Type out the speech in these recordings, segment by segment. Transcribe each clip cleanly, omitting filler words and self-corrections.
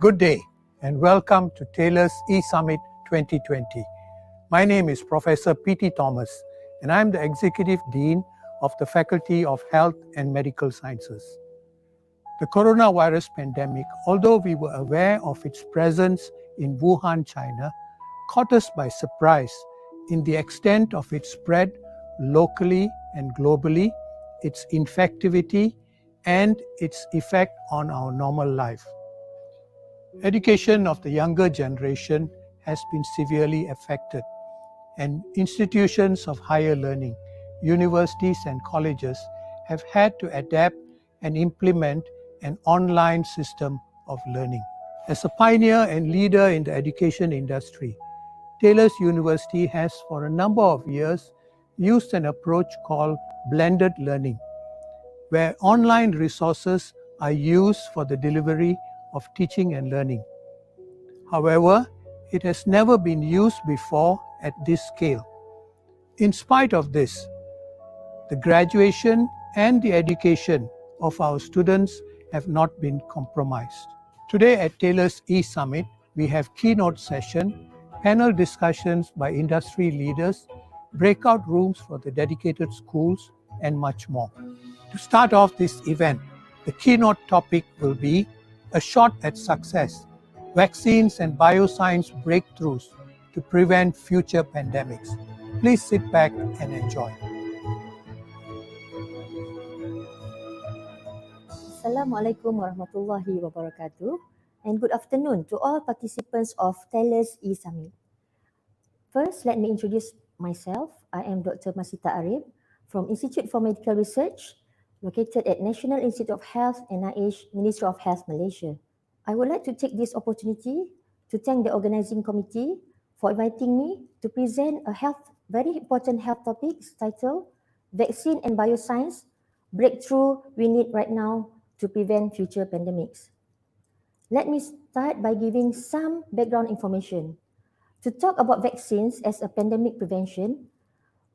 Good day and welcome to Taylor's eSummit 2020. My name is Professor P.T. Thomas and I'm the Executive Dean of the Faculty of Health and Medical Sciences. The coronavirus pandemic, although we were aware of its presence in Wuhan, China, caught us by surprise in the extent of its spread locally and globally, its infectivity, and its effect on our normal life. Education of the younger generation has been severely affected, and institutions of higher learning, universities and colleges have had to adapt and implement an online system of learning. As a pioneer and leader in the education industry, Taylor's University has for a number of years used an approach called blended learning, where online resources are used for the delivery of teaching and learning. However, it has never been used before at this scale. In spite of this, the graduation and the education of our students have not been compromised. Today at Taylor's eSummit, we have keynote session, panel discussions by industry leaders, breakout rooms for the dedicated schools, and much more. To start off this event, the keynote topic will be a shot at success, vaccines and bioscience breakthroughs to prevent future pandemics. Please sit back and enjoy. Assalamualaikum warahmatullahi wabarakatuh, and good afternoon to all participants of Taylor's eSummit. First, let me introduce myself. I am Dr. Masita Arif from Institute for Medical Research, located at National Institute of Health, NIH, Ministry of Health, Malaysia. I would like to take this opportunity to thank the organizing committee for inviting me to present a very important health topic titled Vaccine and Bioscience Breakthrough We Need Right Now to Prevent Future Pandemics. Let me start by giving some background information. To talk about vaccines as a pandemic prevention,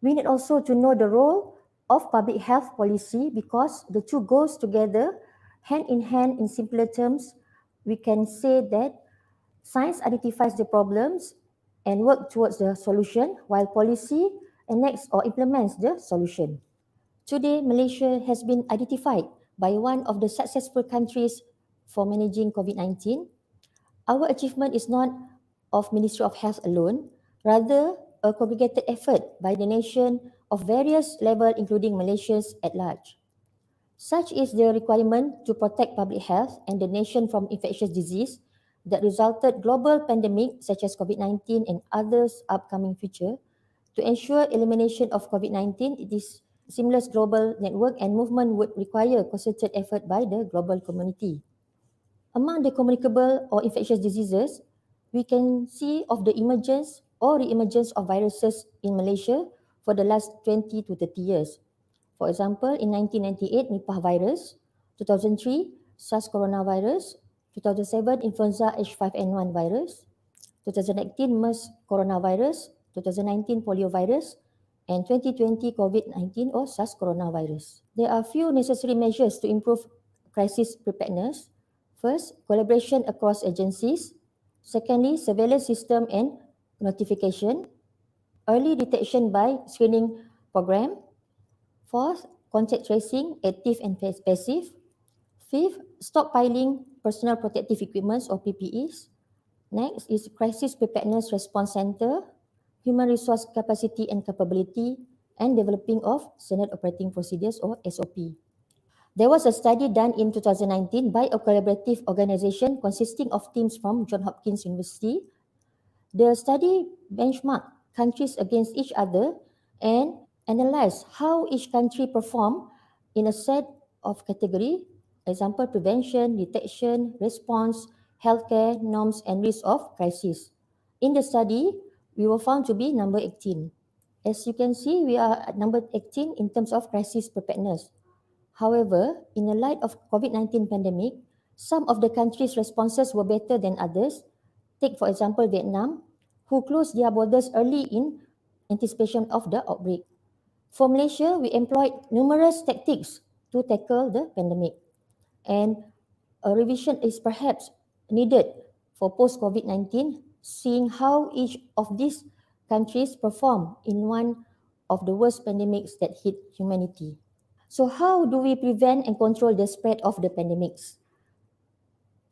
we need also to know the role of public health policy because the two goes together hand in hand. In simpler terms, we can say that science identifies the problems and work towards the solution, while policy enacts or implements the solution. Today, Malaysia has been identified by one of the successful countries for managing COVID-19. Our achievement is not of Ministry of Health alone, rather a congregated effort by the nation of various levels, including Malaysians at large. Such is the requirement to protect public health and the nation from infectious disease that resulted global pandemic such as COVID-19 and others upcoming future. To ensure elimination of COVID-19, this seamless global network and movement would require concerted effort by the global community. Among the communicable or infectious diseases, we can see of the emergence or re-emergence of viruses in Malaysia for the last 20 to 30 years. For example, in 1998, Nipah virus, 2003, SARS coronavirus, 2007, influenza H5N1 virus, 2019, MERS coronavirus, 2019, poliovirus, and 2020, COVID-19 or SARS coronavirus. There are few necessary measures to improve crisis preparedness. First, collaboration across agencies. Secondly, surveillance system and notification. Early detection by screening program. Fourth, contact tracing, active and passive. Fifth, stockpiling personal protective equipment or PPEs. Next is Crisis Preparedness Response Center, Human Resource Capacity and Capability, and developing of Standard Operating Procedures or SOP. There was a study done in 2019 by a collaborative organization consisting of teams from Johns Hopkins University. The study benchmarked countries against each other and analyzed how each country performed in a set of categories, example, prevention, detection, response, healthcare, norms, and risk of crisis. In the study, we were found to be number 18. As you can see, we are at number 18 in terms of crisis preparedness. However, in the light of COVID-19 pandemic, some of the countries' responses were better than others. Take, for example, Vietnam, who closed their borders early in anticipation of the outbreak. For Malaysia, we employed numerous tactics to tackle the pandemic. And a revision is perhaps needed for post-COVID-19, seeing how each of these countries perform in one of the worst pandemics that hit humanity. So how do we prevent and control the spread of the pandemics?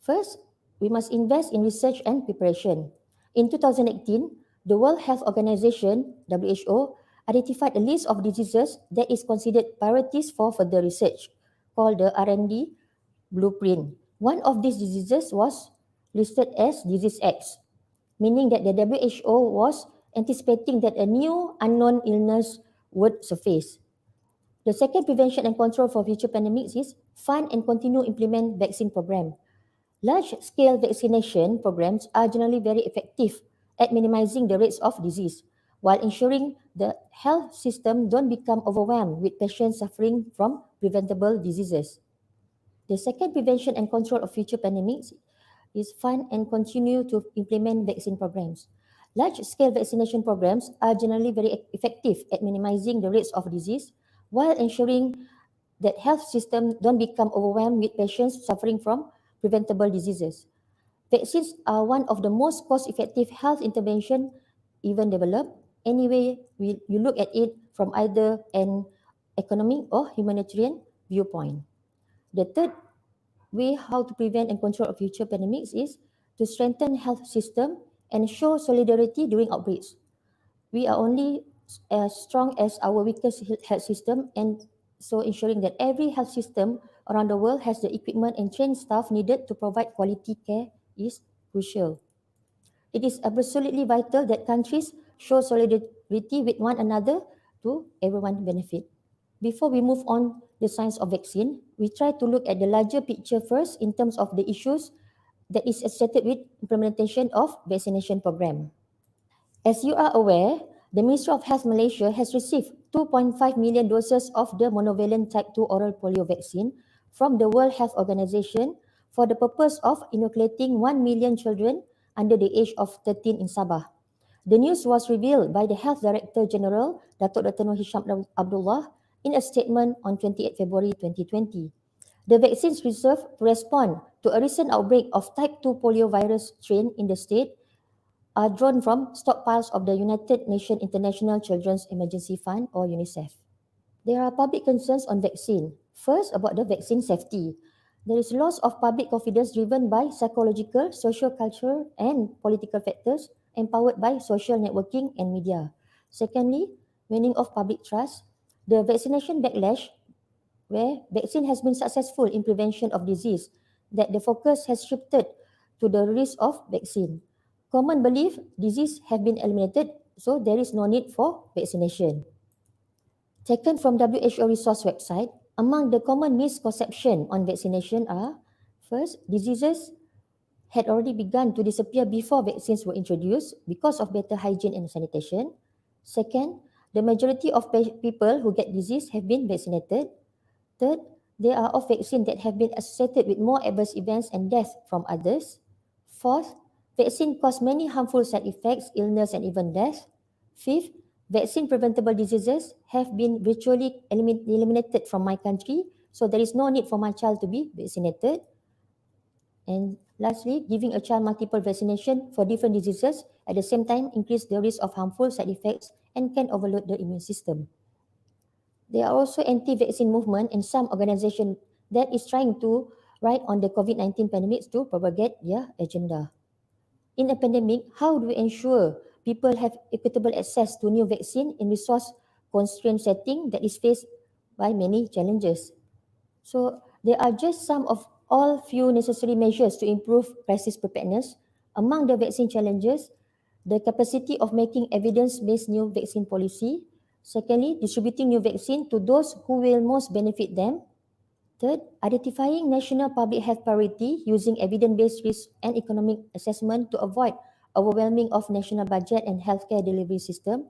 First, we must invest in research and preparation. In 2018, the World Health Organization, WHO, identified a list of diseases that is considered priorities for further research, called the R&D blueprint. One of these diseases was listed as disease X, meaning that the WHO was anticipating that a new unknown illness would surface. The second prevention and control for future pandemics is fund and continue implement vaccine program. Large-scale vaccination programs are generally very effective at minimizing the rates of disease, while ensuring the health system don't become overwhelmed with patients suffering from preventable diseases. The second prevention and control of future pandemics is fund and continue to implement vaccine programs. Large-scale vaccination programs are generally very effective at minimizing the rates of disease while ensuring that health systems don't become overwhelmed with patients suffering from preventable diseases. Vaccines are one of the most cost-effective health intervention even developed. Anyway, you look at it from either an economic or humanitarian viewpoint. The third way how to prevent and control of future pandemics is to strengthen health system and show solidarity during outbreaks. We are only as strong as our weakest health system, and so ensuring that every health system around the world has the equipment and trained staff needed to provide quality care is crucial. It is absolutely vital that countries show solidarity with one another to everyone's benefit. Before we move on the science of vaccine, we try to look at the larger picture first in terms of the issues that is associated with implementation of vaccination program. As you are aware, the Ministry of Health Malaysia has received 2.5 million doses of the monovalent type 2 oral polio vaccine from the World Health Organization for the purpose of inoculating 1 million children under the age of 13 in Sabah. The news was revealed by the Health Director General, Datuk Dr. Noor Hisham Abdullah, in a statement on 28 February 2020. The vaccines reserved to respond to a recent outbreak of type 2 polio virus strain in the state are drawn from stockpiles of the United Nations International Children's Emergency Fund or UNICEF. There are public concerns on vaccine. First, about the vaccine safety. There is loss of public confidence driven by psychological, social, cultural, and political factors empowered by social networking and media. Secondly, waning of public trust. The vaccination backlash, where vaccine has been successful in prevention of disease, that the focus has shifted to the risk of vaccine. Common belief disease have been eliminated, so there is no need for vaccination. Taken from WHO resource website, among the common misconceptions on vaccination are, first, diseases had already begun to disappear before vaccines were introduced because of better hygiene and sanitation. Second, the majority of people who get disease have been vaccinated. Third, there are of vaccines that have been associated with more adverse events and death from others. Fourth, vaccine cause many harmful side effects, illness, and even death. Fifth, vaccine preventable diseases have been virtually eliminated from my country, so there is no need for my child to be vaccinated. And lastly, giving a child multiple vaccination for different diseases at the same time increase the risk of harmful side effects and can overload the immune system. There are also anti-vaccine movement and some organization that is trying to ride on the COVID-19 pandemic to propagate their agenda. In a pandemic, how do we ensure people have equitable access to new vaccine in resource-constrained setting that is faced by many challenges? So there are just some of all few necessary measures to improve crisis preparedness. Among the vaccine challenges, the capacity of making evidence-based new vaccine policy. Secondly, distributing new vaccine to those who will most benefit them. Third, identifying national public health priority using evidence-based risk and economic assessment to avoid overwhelming of national budget and healthcare delivery system.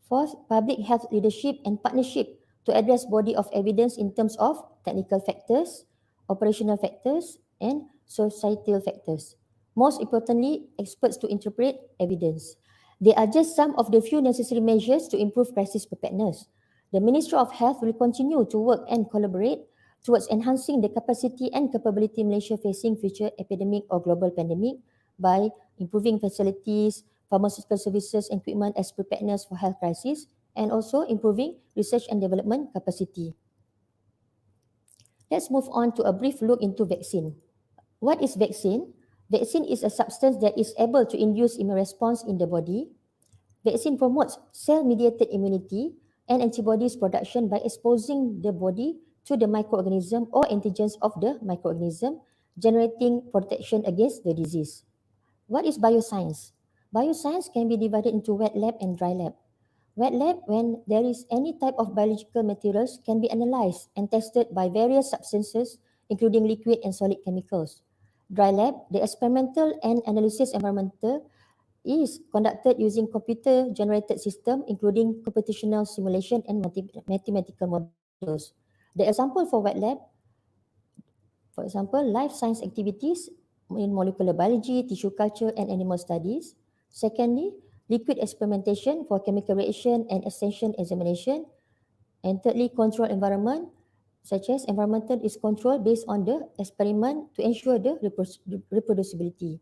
Fourth, public health leadership and partnership to address body of evidence in terms of technical factors, operational factors, and societal factors. Most importantly, experts to interpret evidence. They are just some of the few necessary measures to improve crisis preparedness. The Ministry of Health will continue to work and collaborate towards enhancing the capacity and capability Malaysia facing future epidemic or global pandemic by improving facilities, pharmaceutical services and equipment as preparedness for health crisis, and also improving research and development capacity. Let's move on to a brief look into vaccine. What is vaccine? Vaccine is a substance that is able to induce immune response in the body. Vaccine promotes cell-mediated immunity and antibodies production by exposing the body to the microorganism or antigens of the microorganism, generating protection against the disease. What is bioscience? Bioscience can be divided into wet lab and dry lab. Wet lab, when there is any type of biological materials, can be analyzed and tested by various substances, including liquid and solid chemicals. Dry lab, the experimental and analysis environmental is conducted using computer-generated system, including computational simulation and mathematical models. The example for wet lab, for example, life science activities in molecular biology, tissue culture, and animal studies. Secondly, liquid experimentation for chemical reaction and extension examination. And thirdly, control environment, such as environmental is controlled based on the experiment to ensure the reproducibility.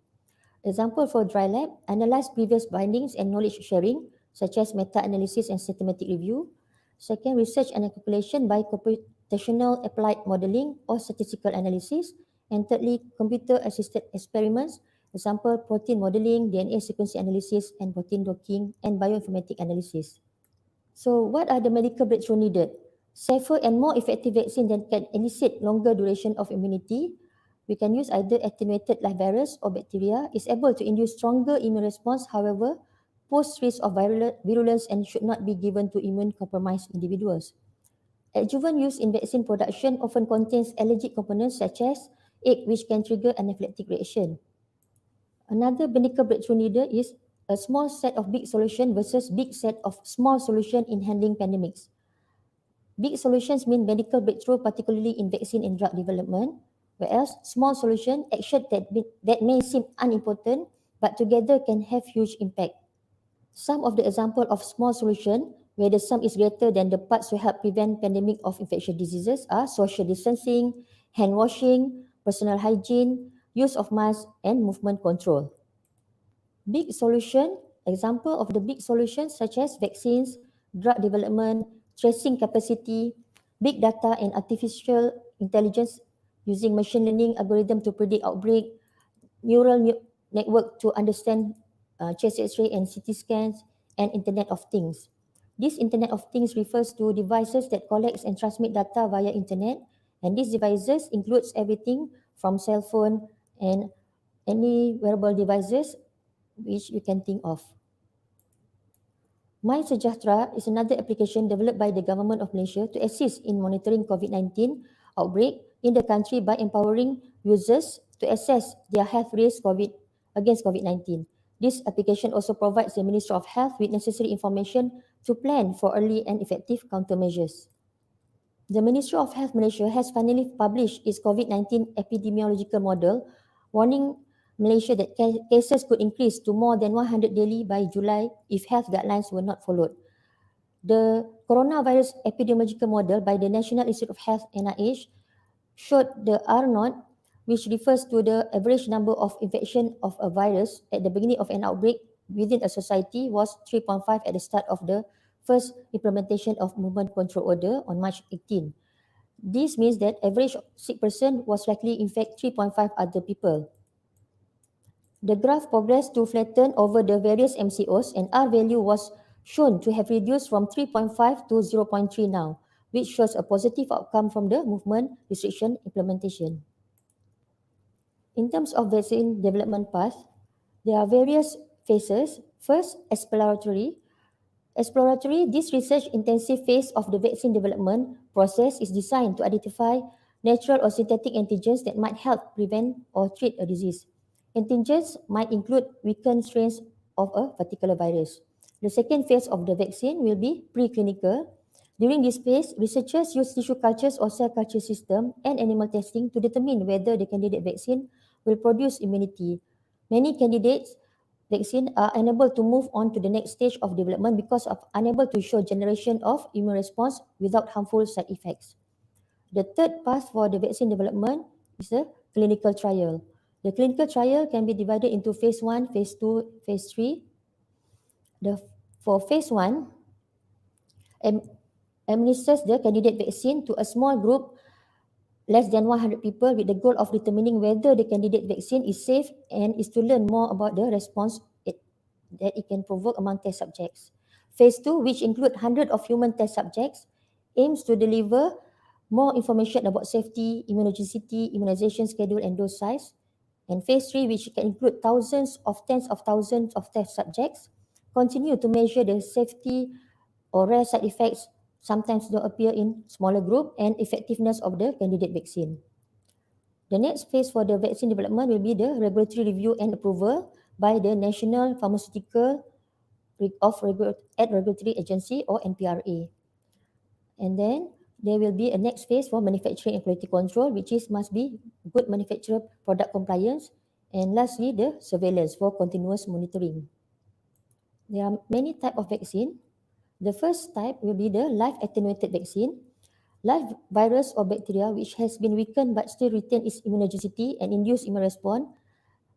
Example for dry lab, analyze previous bindings and knowledge sharing, such as meta-analysis and systematic review. Second, research and calculation by computational applied modeling or statistical analysis. And thirdly, computer-assisted experiments, example, protein modeling, DNA sequencing analysis, and protein docking, and bioinformatic analysis. So what are the medical breakthrough needed? Safer and more effective vaccine that can elicit longer duration of immunity. We can use either attenuated live virus or bacteria, is able to induce stronger immune response, however, pose risk of virulence and should not be given to immune-compromised individuals. Adjuvant use in vaccine production often contains allergic components such as egg, which can trigger anaphylactic reaction. Another medical breakthrough needed is a small set of big solution versus big set of small solution in handling pandemics. Big solutions mean medical breakthrough, particularly in vaccine and drug development, whereas small solution, action that may seem unimportant, but together can have huge impact. Some of the example of small solution, where the sum is greater than the parts to help prevent pandemic of infectious diseases, are social distancing, hand washing, personal hygiene, use of masks, and movement control. Big solution, example of the big solutions such as vaccines, drug development, tracing capacity, big data and artificial intelligence using machine learning algorithm to predict outbreak, neural network to understand chest X-ray and CT scans, and Internet of Things. This Internet of Things refers to devices that collects and transmit data via Internet, and these devices includes everything from cell phone and any wearable devices which you can think of. My Sejahtera is another application developed by the Government of Malaysia to assist in monitoring COVID-19 outbreak in the country by empowering users to assess their health risk against COVID-19. This application also provides the Ministry of Health with necessary information to plan for early and effective countermeasures. The Ministry of Health Malaysia has finally published its COVID-19 epidemiological model, warning Malaysia that cases could increase to more than 100 daily by July if health guidelines were not followed. The coronavirus epidemiological model by the National Institute of Health NIH showed the R0, which refers to the average number of infection of a virus at the beginning of an outbreak within a society, was 3.5 at the start of the first implementation of movement control order on March 18. This means that average sick person was likely infect 3.5 other people. The graph progressed to flatten over the various MCOs, and R value was shown to have reduced from 3.5 to 0.3 now, which shows a positive outcome from the movement restriction implementation. In terms of vaccine development path, there are various phases. First, exploratory. Exploratory, this research-intensive phase of the vaccine development process is designed to identify natural or synthetic antigens that might help prevent or treat a disease. Antigens might include weakened strains of a particular virus. The second phase of the vaccine will be preclinical. During this phase, researchers use tissue cultures or cell culture system and animal testing to determine whether the candidate vaccine will produce immunity. Many candidates vaccine are unable to move on to the next stage of development because of unable to show generation of immune response without harmful side effects. The third path for the vaccine development is the clinical trial. The clinical trial can be divided into phase 1, phase 2, phase 3. For phase 1, administers the candidate vaccine to a small group less than 100 people with the goal of determining whether the candidate vaccine is safe and is to learn more about the response that it can provoke among test subjects. Phase 2, which include hundreds of human test subjects, aims to deliver more information about safety, immunogenicity, immunization schedule and dose size. And phase 3, which can include tens of thousands of test subjects, continue to measure the safety or rare side effects sometimes don't appear in smaller group and effectiveness of the candidate vaccine. The next phase for the vaccine development will be the regulatory review and approval by the National Pharmaceutical Regulatory Agency or NPRA. And then there will be a next phase for manufacturing and quality control, which must be good manufacturer product compliance. And lastly, the surveillance for continuous monitoring. There are many types of vaccine. The first type will be the live attenuated vaccine. Live virus or bacteria which has been weakened but still retain its immunogenicity and induce immune response.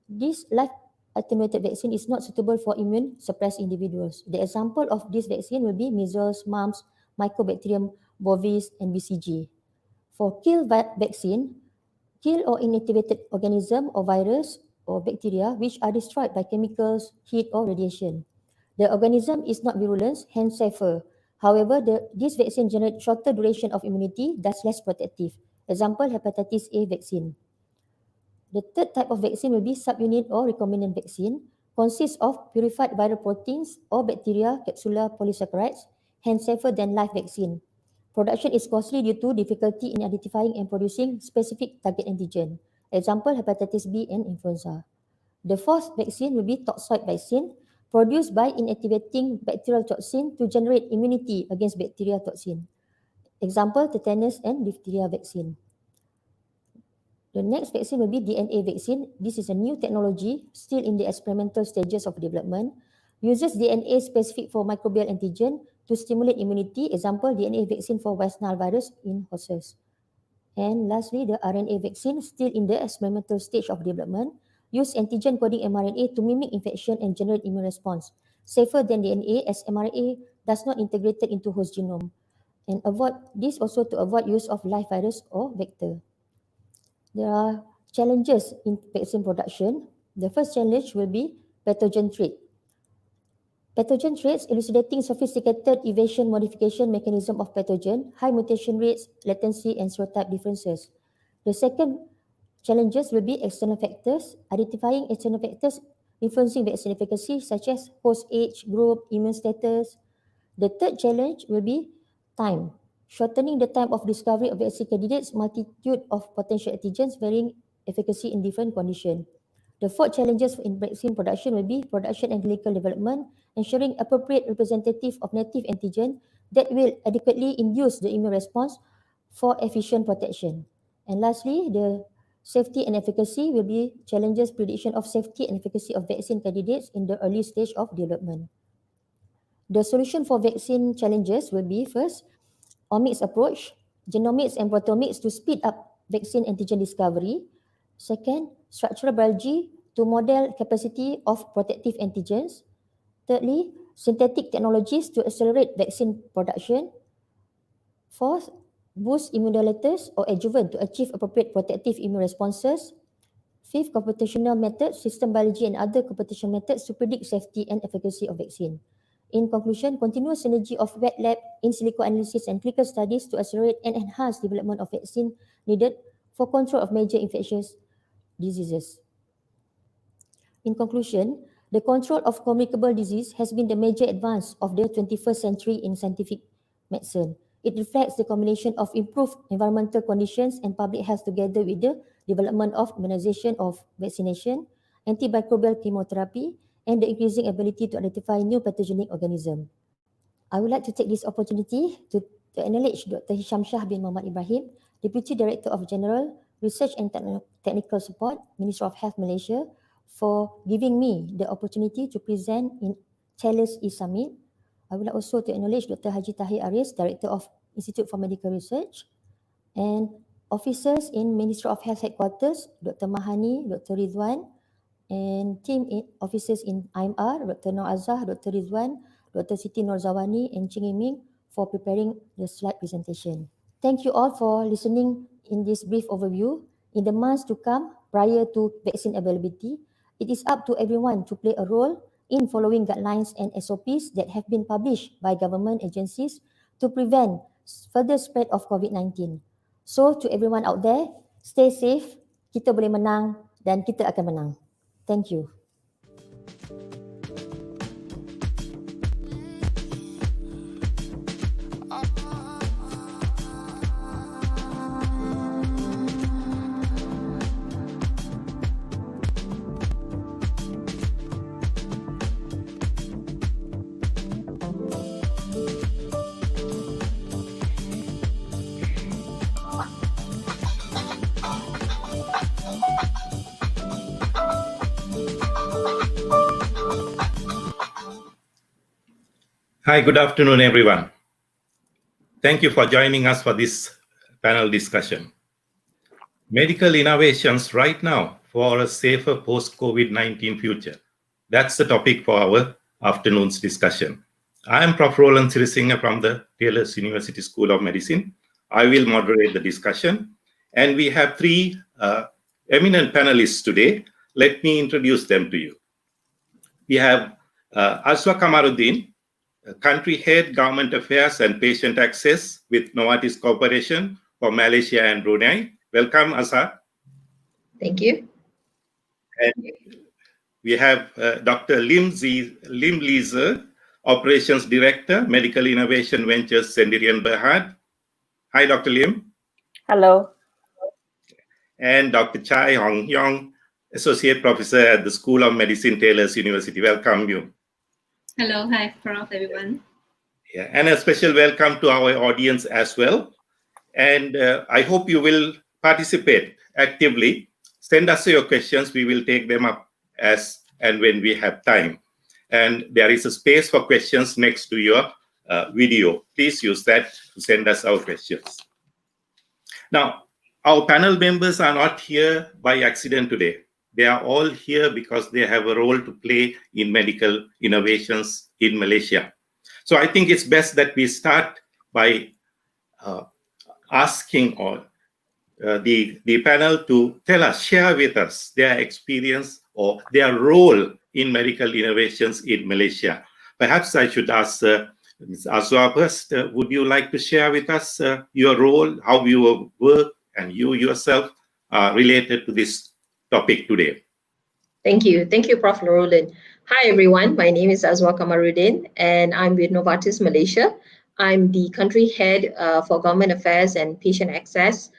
This live attenuated vaccine is not suitable for immune suppressed individuals. The example of this vaccine will be measles, mumps, Mycobacterium bovis, and BCG. For kill vaccine, kill or inactivated organism or virus or bacteria which are destroyed by chemicals, heat, or radiation. The organism is not virulent, hence safer. However, this vaccine generates shorter duration of immunity, thus less protective. Example, hepatitis A vaccine. The third type of vaccine will be subunit or recombinant vaccine, consists of purified viral proteins or bacteria capsular polysaccharides, hence safer than live vaccine. Production is costly due to difficulty in identifying and producing specific target antigen. Example, hepatitis B and influenza. The fourth vaccine will be toxoid vaccine, produced by inactivating bacterial toxin to generate immunity against bacteria toxin. Example, tetanus and diphtheria vaccine. The next vaccine will be DNA vaccine. This is a new technology still in the experimental stages of development. Uses DNA specific for microbial antigen to stimulate immunity. Example, DNA vaccine for West Nile virus in horses. And lastly, the RNA vaccine, still in the experimental stage of development, use antigen coding mRNA to mimic infection and generate immune response. Safer than DNA as mRNA does not integrate into host genome. And avoid this also to avoid use of live virus or vector. There are challenges in vaccine production. The first challenge will be pathogen trait. Pathogen traits elucidating sophisticated evasion modification mechanism of pathogen, high mutation rates, latency, and serotype differences. The second challenges will be external factors, identifying external factors influencing vaccine efficacy such as host age, group, immune status. The third challenge will be time, shortening the time of discovery of vaccine candidates, multitude of potential antigens varying efficacy in different conditions. The fourth challenges in vaccine production will be production and clinical development, ensuring appropriate representative of native antigen that will adequately induce the immune response for efficient protection. And lastly, the safety and efficacy will be challenges prediction of safety and efficacy of vaccine candidates in the early stage of development. The solution for vaccine challenges will be first, omics approach, genomics and proteomics to speed up vaccine antigen discovery. Second, structural biology to model capacity of protective antigens. Thirdly, synthetic technologies to accelerate vaccine production. Fourth, boost immunomodulators or adjuvant to achieve appropriate protective immune responses. Fifth, computational methods, system biology and other computational methods to predict safety and efficacy of vaccine. In conclusion, continuous synergy of wet lab, in silico analysis and clinical studies to accelerate and enhance development of vaccine needed for control of major infectious diseases. In conclusion, the control of communicable disease has been the major advance of the 21st century in scientific medicine. It reflects the combination of improved environmental conditions and public health together with the development of immunization of vaccination, antimicrobial chemotherapy, and the increasing ability to identify new pathogenic organisms. I would like to take this opportunity to acknowledge Dr. Hisham Shah bin Muhammad Ibrahim, Deputy Director of General Research and Technical Support, Ministry of Health Malaysia, for giving me the opportunity to present in TELUS e-Summit. I would like also to acknowledge Dr. Haji Tahir Aris, Director of Institute for Medical Research, and officers in Ministry of Health Headquarters, Dr. Mahani, Dr. Ridwan, and officers in IMR, Dr. Noor Azhar, Dr. Ridwan, Dr. Siti Norzawani, and Ching Ming for preparing the slide presentation. Thank you all for listening in this brief overview. In the months to come, prior to vaccine availability, it is up to everyone to play a role in following guidelines and SOPs that have been published by government agencies to prevent further spread of COVID-19. So to everyone out there, stay safe, kita boleh menang dan kita akan menang. Thank you. Hi, good afternoon, everyone. Thank you for joining us for this panel discussion. Medical innovations right now for a safer post-COVID-19 future. That's the topic for our afternoon's discussion. I am Prof. Roland Sirisinghe from the Taylor's University School of Medicine. I will moderate the discussion. And we have three eminent panelists today. Let me introduce them to you. We have Azwa Kamaruddin, Country Head, Government Affairs and Patient Access with Novartis Corporation for Malaysia and Brunei. Welcome, Azwa. Thank you. And we have Dr. Lim Leeser, Operations Director, Medical Innovation Ventures, Sendirian Berhad. Hi, Dr. Lim. Hello. And Dr. Chai Hong Yong, Associate Professor at the School of Medicine, Taylor's University. Welcome you. Hello, hi, Prof, everyone. Yeah, and a special welcome to our audience as well. And I hope you will participate actively. Send us your questions. We will take them up as and when we have time. And there is a space for questions next to your video. Please use that to send us our questions. Now, our panel members are not here by accident today. They are all here because they have a role to play in medical innovations in Malaysia. So I think it's best that we start by asking the panel to tell us, share with us their experience or their role in medical innovations in Malaysia. Perhaps I should ask Ms. Azwa first. Would you like to share with us your role, how you work, and you yourself are related to this topic today? Thank you. Thank you, Prof. Roland. Hi, everyone. My name is Azwa Kamaruddin, and I'm with Novartis Malaysia. I'm the country head for government affairs and patient access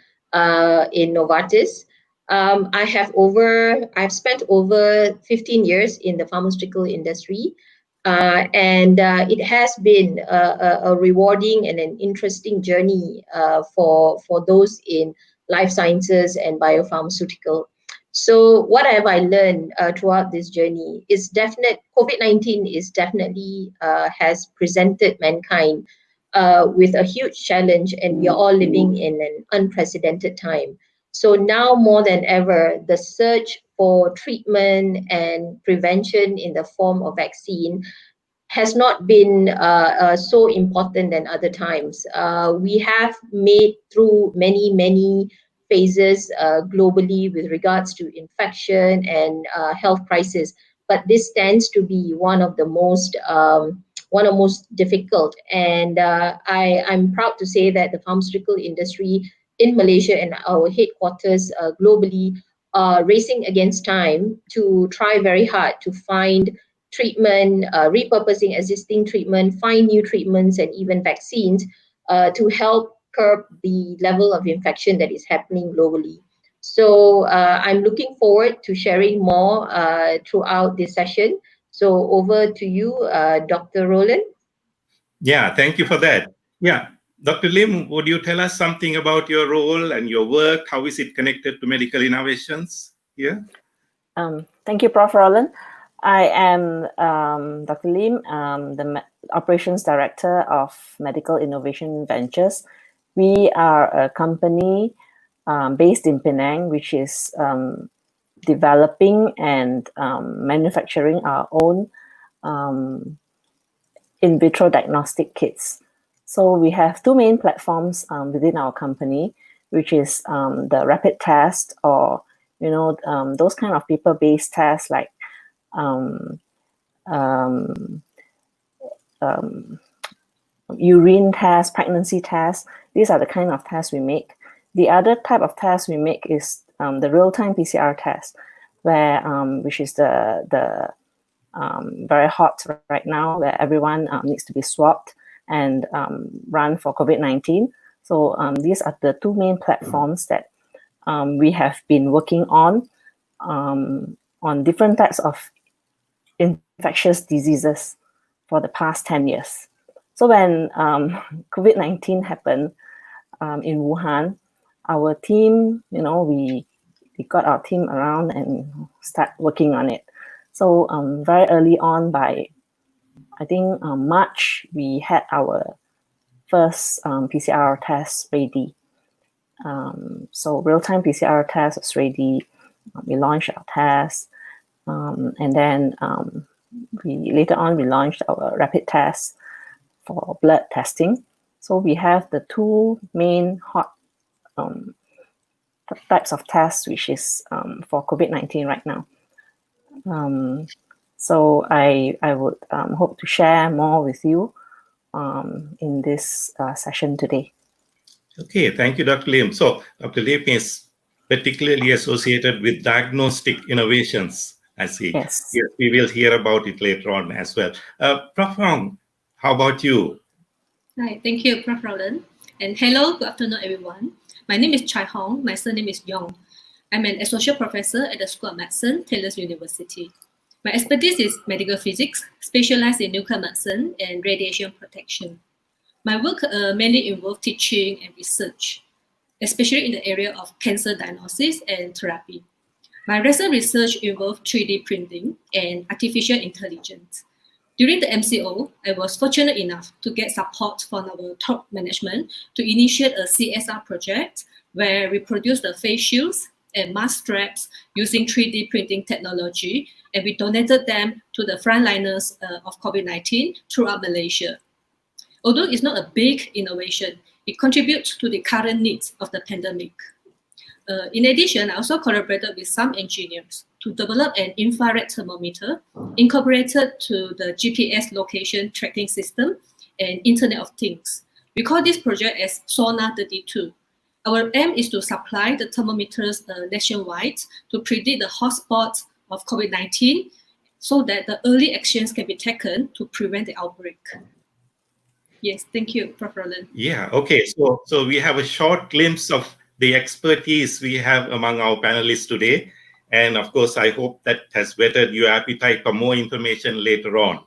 in Novartis. I've spent over 15 years in the pharmaceutical industry, and it has been a rewarding and an interesting journey for those in life sciences and biopharmaceutical. So what have I learned throughout this journey is COVID-19 is definitely has presented mankind with a huge challenge, and we are all living in an unprecedented time. So now more than ever, the search for treatment and prevention in the form of vaccine has not been so important than other times. We have made through many phases globally with regards to infection and health crisis, but this tends to be one of the most difficult. And I'm proud to say that the pharmaceutical industry in Malaysia and our headquarters globally are racing against time to try very hard to find treatment, repurposing existing treatment, find new treatments and even vaccines to help curb the level of infection that is happening globally. So I'm looking forward to sharing more throughout this session. So over to you, Dr. Roland. Yeah, thank you for that. Yeah, Dr. Lim, would you tell us something about your role and your work? How is it connected to medical innovations here? Thank you, Prof. Roland. I am Dr. Lim, the Operations Director of Medical Innovation Ventures, We are a company based in Penang, which is developing and manufacturing our own in vitro diagnostic kits. So we have two main platforms within our company, which is the rapid test, or those kind of paper-based tests like urine test, pregnancy test. These are the kind of tests we make. The other type of test we make is the real-time PCR test, where which is the very hot right now, where everyone needs to be swabbed and run for COVID-19. So these are the two main platforms that we have been working on different types of infectious diseases for the past 10 years. So when COVID-19 happened in Wuhan, our team, we got our team around and start working on it. So very early on, by I think March, we had our first PCR test ready. So real-time PCR test was ready. We launched our test, and then later on we launched our rapid test for blood testing. So we have the two main hot types of tests, which is for COVID-19 right now. So I would hope to share more with you in this session today. Okay, thank you, Dr. Lim. So Dr. Lim is particularly associated with diagnostic innovations, I see. Yes. Yes, we will hear about it later on as well. Prof. Hong, how about you? Hi, thank you, Prof. Roland. And hello, good afternoon, everyone. My name is Chai Hong. My surname is Yong. I'm an associate professor at the School of Medicine, Taylor's University. My expertise is medical physics, specialized in nuclear medicine and radiation protection. My work mainly involves teaching and research, especially in the area of cancer diagnosis and therapy. My recent research involved 3D printing and artificial intelligence. During the MCO, I was fortunate enough to get support from our top management to initiate a CSR project where we produced the face shields and mask straps using 3D printing technology, and we donated them to the frontliners of COVID-19 throughout Malaysia. Although it's not a big innovation, it contributes to the current needs of the pandemic. In addition, I also collaborated with some engineers to develop an infrared thermometer incorporated to the GPS location tracking system and Internet of Things. We call this project as SONA 32. Our aim is to supply the thermometers nationwide to predict the hotspots of COVID-19 so that the early actions can be taken to prevent the outbreak. Yes, thank you, Prof. Roland. Yeah, okay. So we have a short glimpse of the expertise we have among our panelists today. And of course, I hope that has whetted your appetite for more information later on.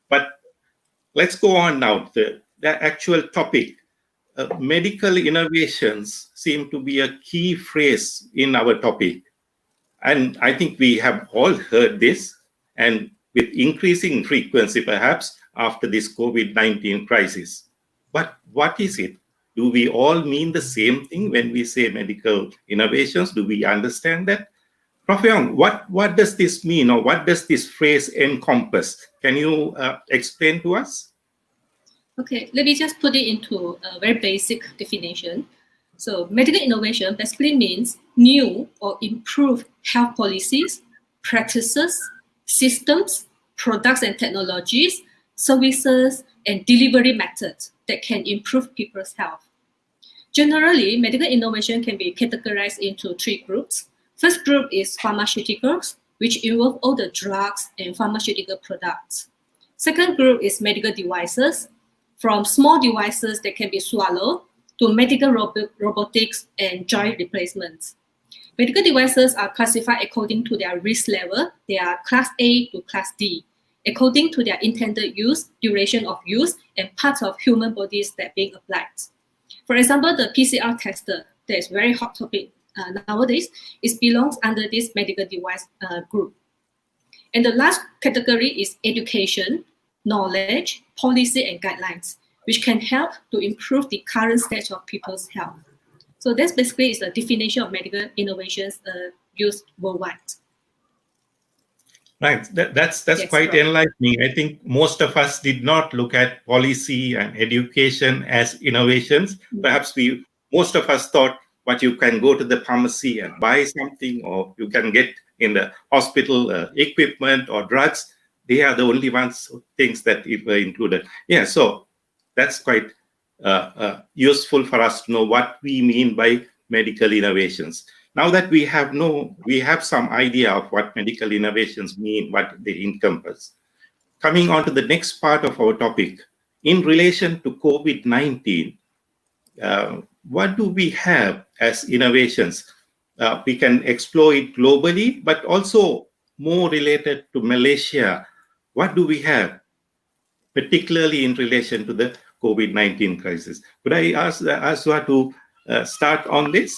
But let's go on now. The actual topic. Medical innovations seem to be a key phrase in our topic. And I think we have all heard this, and with increasing frequency perhaps after this COVID-19 crisis. But what is it? Do we all mean the same thing when we say medical innovations? Do we understand that? Prof. Young, what does this mean, or what does this phrase encompass? Can you explain to us? Okay, let me just put it into a very basic definition. So medical innovation basically means new or improved health policies, practices, systems, products and technologies, services, and delivery methods that can improve people's health. Generally, medical innovation can be categorized into three groups. First group is pharmaceuticals, which involve all the drugs and pharmaceutical products. Second group is medical devices, from small devices that can be swallowed to medical robotics and joint replacements. Medical devices are classified according to their risk level. They are class A to class D, according to their intended use, duration of use, and parts of human bodies that are being applied. For example, the PCR tester, that is a very hot topic nowadays, it belongs under this medical device group. And the last category is education, knowledge, policy, and guidelines, which can help to improve the current state of people's health. So that's basically is the definition of medical innovations used worldwide. Right, that's Yes, quite right. enlightening. I think most of us did not look at policy and education as innovations. Perhaps most of us thought, but you can go to the pharmacy and buy something, or you can get in the hospital equipment or drugs. They are the only things that were included. Yeah, so that's quite useful for us to know what we mean by medical innovations. Now that we have some idea of what medical innovations mean, what they encompass. Coming on to the next part of our topic, in relation to COVID-19, what do we have as innovations? We can explore it globally, but also more related to Malaysia. What do we have, particularly in relation to the COVID-19 crisis? Could I ask Aswa to start on this?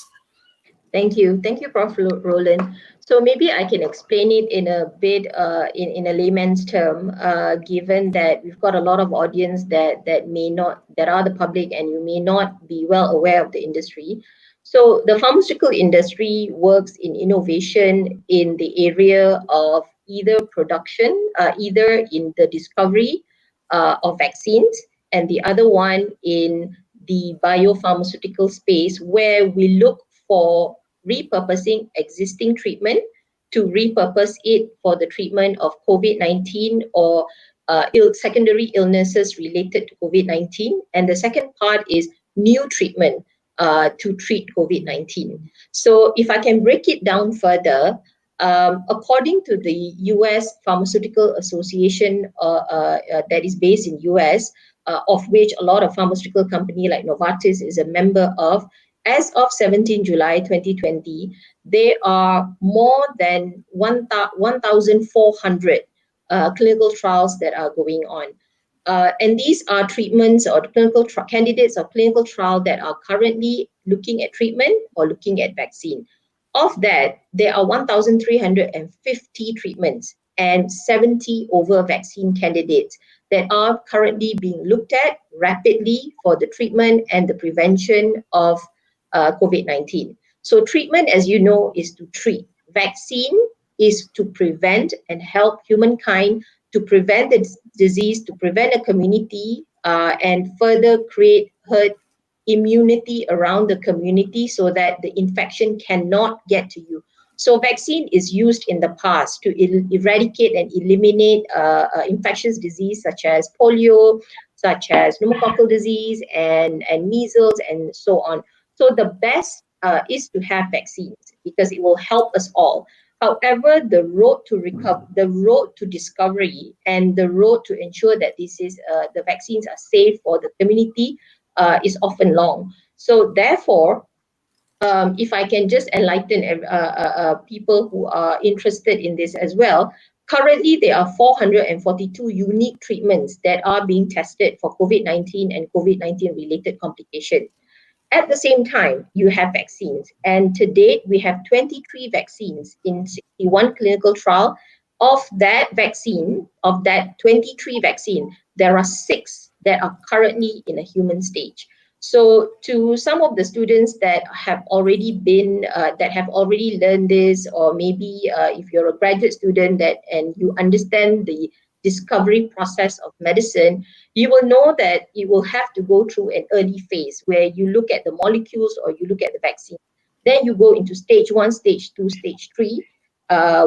Thank you, Prof. Roland. So maybe I can explain it in a bit in a layman's term, given that we've got a lot of audience that are the public, and you may not be well aware of the industry. So the pharmaceutical industry works in innovation in the area of either production, either in the discovery of vaccines, and the other one in the biopharmaceutical space, where we look for repurposing existing treatment to repurpose it for the treatment of COVID-19 or secondary illnesses related to COVID-19. And the second part is new treatment to treat COVID-19. So if I can break it down further, according to the US Pharmaceutical Association that is based in US, of which a lot of pharmaceutical company like Novartis is a member of, as of 17 July 2020, there are more than 1,400 clinical trials that are going on. And these are treatments or clinical candidates of clinical trial that are currently looking at treatment or looking at vaccine. Of that, there are 1,350 treatments and 70 over vaccine candidates that are currently being looked at rapidly for the treatment and the prevention of COVID-19. So treatment, as you know, is to treat. Vaccine is to prevent and help humankind to prevent the disease, to prevent a community, and further create herd immunity around the community so that the infection cannot get to you. So vaccine is used in the past to eradicate and eliminate infectious disease such as polio, such as pneumococcal disease and measles and so on. So the best is to have vaccines because it will help us all. However, the road to recover, the road to discovery, and the road to ensure that the vaccines are safe for the community is often long. So therefore, if I can just enlighten people who are interested in this as well, currently there are 442 unique treatments that are being tested for COVID-19 and COVID-19 related complications. At the same time, you have vaccines. And to date, we have 23 vaccines in 61 clinical trial. Of that 23 vaccine, there are 6 that are currently in a human stage. So to some of the students that have already learned this, or maybe if you're a graduate student and you understand the discovery process of medicine, you will know that you will have to go through an early phase where you look at the molecules or you look at the vaccine. Then you go into stage 1, stage 2, stage 3,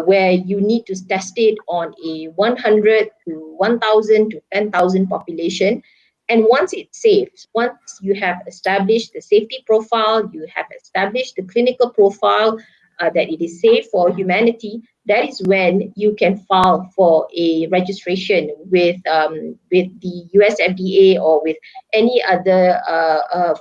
where you need to test it on a 100 to 1,000 to 10,000 population. And once it's safe, once you have established the safety profile, you have established the clinical profile that it is safe for humanity, that is when you can file for a registration with the US FDA or with any other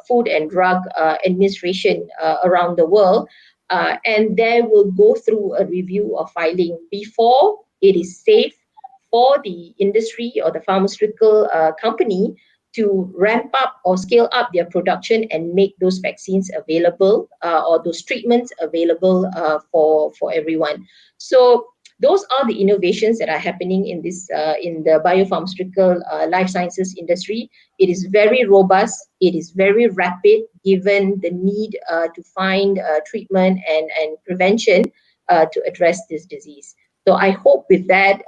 food and drug administration around the world. And they will go through a review of filing before it is safe for the industry or the pharmaceutical company to ramp up or scale up their production and make those vaccines available or those treatments available for everyone. So those are the innovations that are happening in this in the biopharmaceutical life sciences industry. It is very robust. It is very rapid, given the need to find treatment and prevention to address this disease. So I hope with that,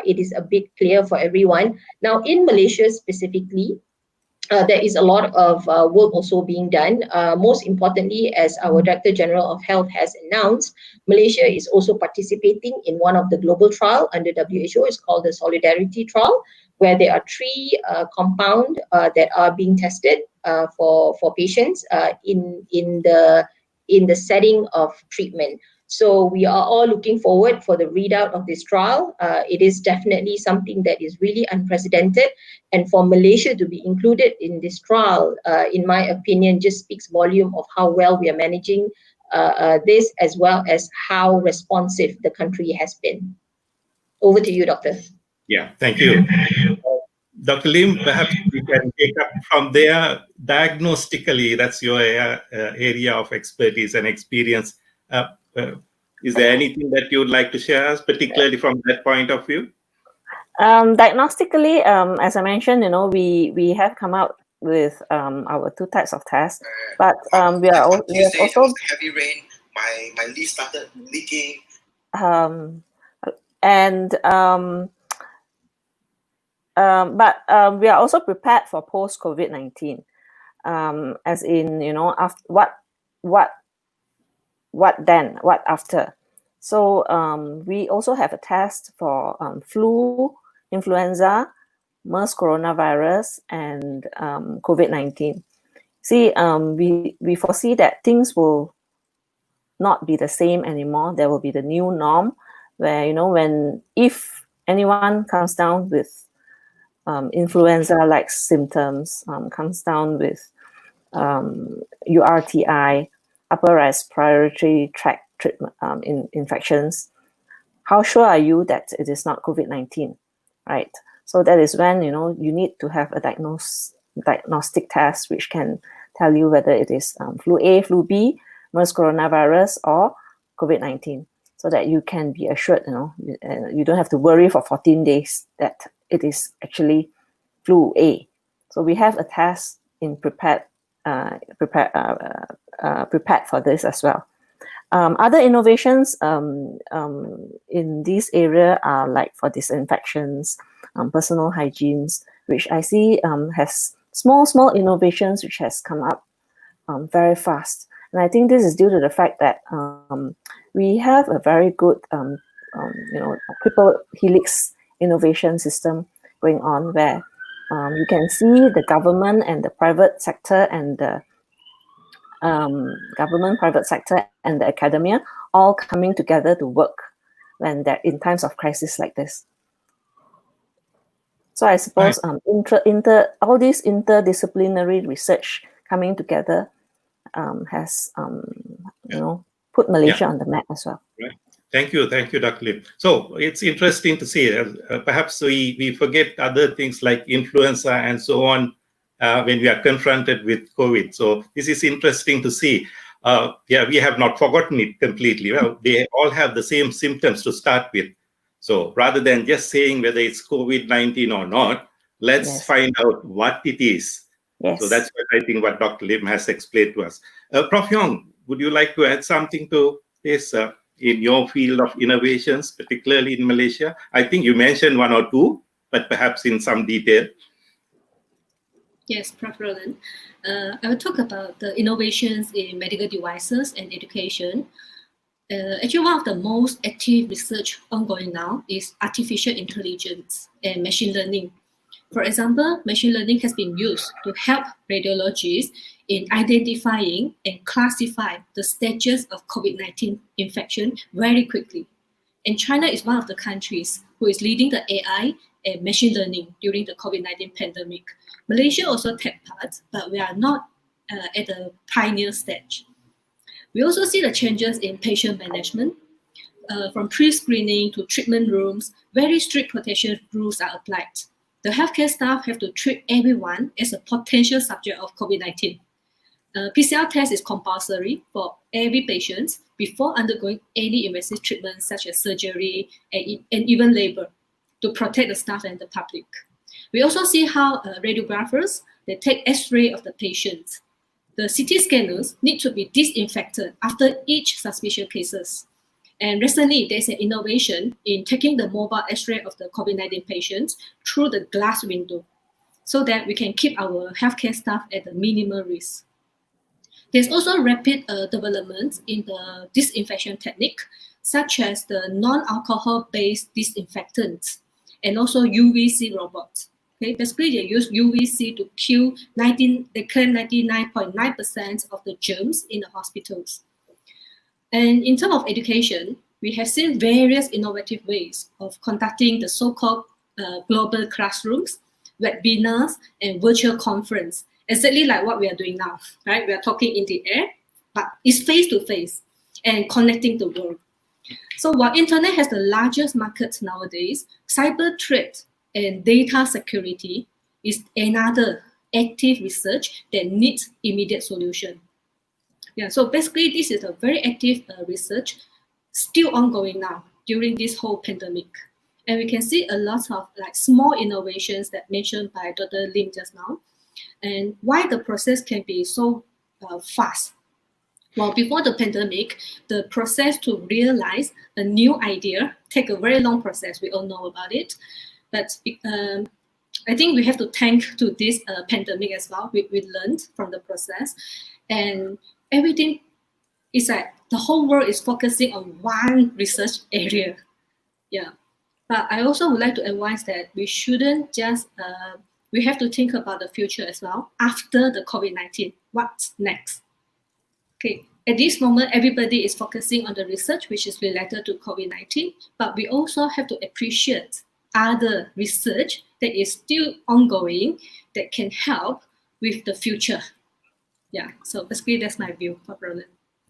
it is a bit clear for everyone. Now, in Malaysia specifically, there is a lot of work also being done. Most importantly, as our Director General of Health has announced, Malaysia is also participating in one of the global trial under WHO. It's called the Solidarity Trial, where there are 3 compounds that are being tested for patients in the setting of treatment. So we are all looking forward for the readout of this trial. It is definitely something that is really unprecedented. And for Malaysia to be included in this trial, in my opinion, just speaks volume of how well we are managing this, as well as how responsive the country has been. Over to you, Doctor. Yeah, thank you. Dr. Lim, perhaps you can take up from there. Diagnostically, that's your area of expertise and experience. Is there anything that you would like to share us, particularly from that point of view? Diagnostically, as I mentioned, we have come out with our 2 types of tests, but we have also heavy rain. My leaf started leaking. But we are also prepared for post COVID-19, as in after what after. So we also have a test for flu, influenza, MERS coronavirus, and COVID-19. See, we foresee that things will not be the same anymore. There will be the new norm where, if anyone comes down with influenza-like symptoms, comes down with URTI, upper respiratory tract treatment infections, how sure are you that it is not COVID-19, right? So that is when you need to have a diagnostic test which can tell you whether it is flu A, flu B, MERS coronavirus, or COVID-19, so that you can be assured, you don't have to worry for 14 days that it is actually flu A. So we have a test prepared for this as well. Other innovations in this area are like for disinfections, personal hygienes, which I see has small innovations which has come up very fast. And I think this is due to the fact that we have a very good triple helix innovation system going on, where you can see the government and the private sector and the private sector and the academia all coming together to work when they're in times of crisis like this. So I suppose all this interdisciplinary research coming together has put Malaysia on the map as well. Right. Thank you, Dr. Lim. So it's interesting to see. Perhaps we forget other things like influenza and so on when we are confronted with COVID. So this is interesting to see. We have not forgotten it completely. Well, they all have the same symptoms to start with. So rather than just saying whether it's COVID-19 or not, let's find out what it is. Yes. So that's what I think what Dr. Lim has explained to us. Prof. Yong, would you like to add something to this in your field of innovations, particularly in Malaysia? I think you mentioned 1 or 2, but perhaps in some detail. Yes, Prof. Roland. I will talk about the innovations in medical devices and education. Actually, one of the most active research ongoing now is artificial intelligence and machine learning. For example, machine learning has been used to help radiologists in identifying and classify the stages of COVID-19 infection very quickly. And China is one of the countries who is leading the AI and machine learning during the COVID-19 pandemic. Malaysia also took part, but we are not at the pioneer stage. We also see the changes in patient management. From pre-screening to treatment rooms, very strict protection rules are applied. The healthcare staff have to treat everyone as a potential subject of COVID-19. PCR test is compulsory for every patient before undergoing any invasive treatment such as surgery and even labor to protect the staff and the public. We also see how radiographers, they take X-ray of the patients. The CT scanners need to be disinfected after each suspicious cases. And recently, there's an innovation in taking the mobile X-ray of the COVID-19 patients through the glass window so that we can keep our healthcare staff at the minimal risk. There's also rapid developments in the disinfection technique, such as the non-alcohol-based disinfectants and also UVC robots. Okay, basically they use UVC to kill 99.9% of the germs in the hospitals. And in terms of education, we have seen various innovative ways of conducting the so-called global classrooms, webinars, and virtual conference, exactly like what we are doing now, right? We are talking in the air, but it's face-to-face and connecting the world. So while internet has the largest market nowadays, cyber threat and data security is another active research that needs immediate solution. Yeah, so basically this is a very active research still ongoing now during this whole pandemic. And we can see a lot of like small innovations that mentioned by Dr. Lim just now, and why the process can be so fast. Well, before the pandemic, the process to realize a new idea take a very long process. We all know about it. But I think we have to thank to this pandemic as well. We learned from the process. And everything is like the whole world is focusing on one research area. Yeah. But I also would like to advise that we shouldn't just, we have to think about the future as well. After the COVID-19, what's next? Okay, at this moment, everybody is focusing on the research which is related to COVID-19, but we also have to appreciate other research that is still ongoing that can help with the future. Yeah, so basically that's my view, Prof. Roland.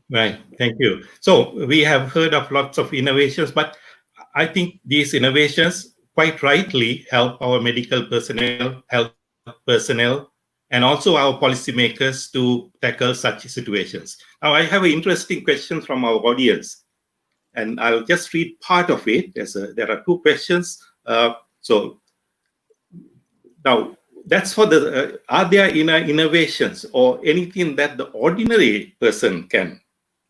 Right, thank you. So we have heard of lots of innovations, but I think these innovations quite rightly help our medical personnel, health personnel, and also our policymakers to tackle such situations. Now, I have an interesting question from our audience, and I'll just read part of it. There are two questions. So now, that's for the, are there innovations or anything that the ordinary person can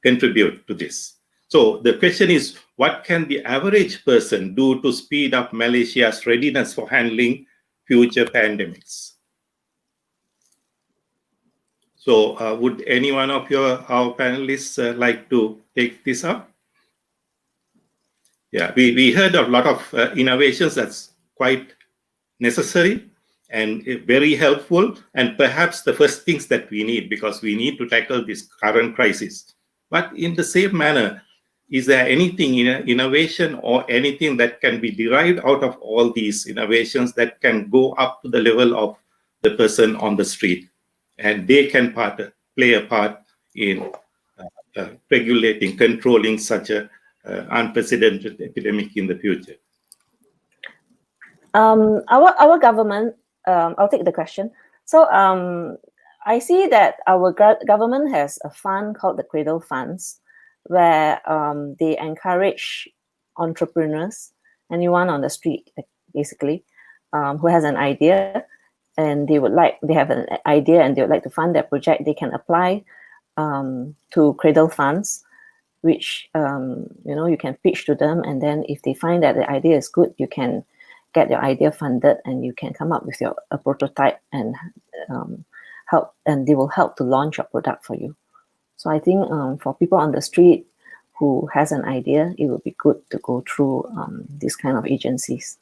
contribute to this? So the question is, what can the average person do to speed up Malaysia's readiness for handling future pandemics? So would any one of our panelists like to take this up? Yeah, we heard a lot of innovations that's quite necessary and very helpful, and perhaps the first things that we need, because we need to tackle this current crisis. But in the same manner, is there anything in innovation or anything that can be derived out of all these innovations that can go up to the level of the person on the street, and they can play a part in regulating, controlling such a unprecedented epidemic in the future? Our government, I'll take the question. So I see that our government has a fund called the Cradle Funds, where they encourage entrepreneurs, anyone on the street, basically, who has an idea, and they have an idea and they would like to fund their project. They can apply to Cradle Funds, which you can pitch to them, and then if they find that the idea is good, you can get your idea funded, and you can come up with a prototype and help, and they will help to launch your product for you. So I think for people on the street who has an idea, it would be good to go through these kind of agencies.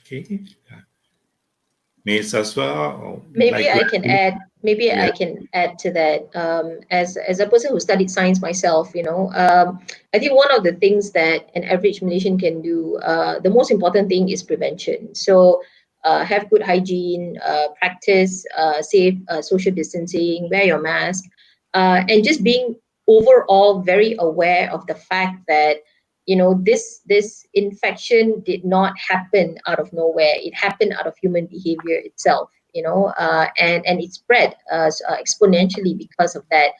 Okay. Ms. Aswa, maybe I can add. Maybe I can add to that. As a person who studied science myself, I think one of the things that an average Malaysian can do, the most important thing is prevention. So have good hygiene, practice safe social distancing, wear your mask, and just being overall very aware of the fact that this infection did not happen out of nowhere. It happened out of human behavior itself. and it spread exponentially because of that.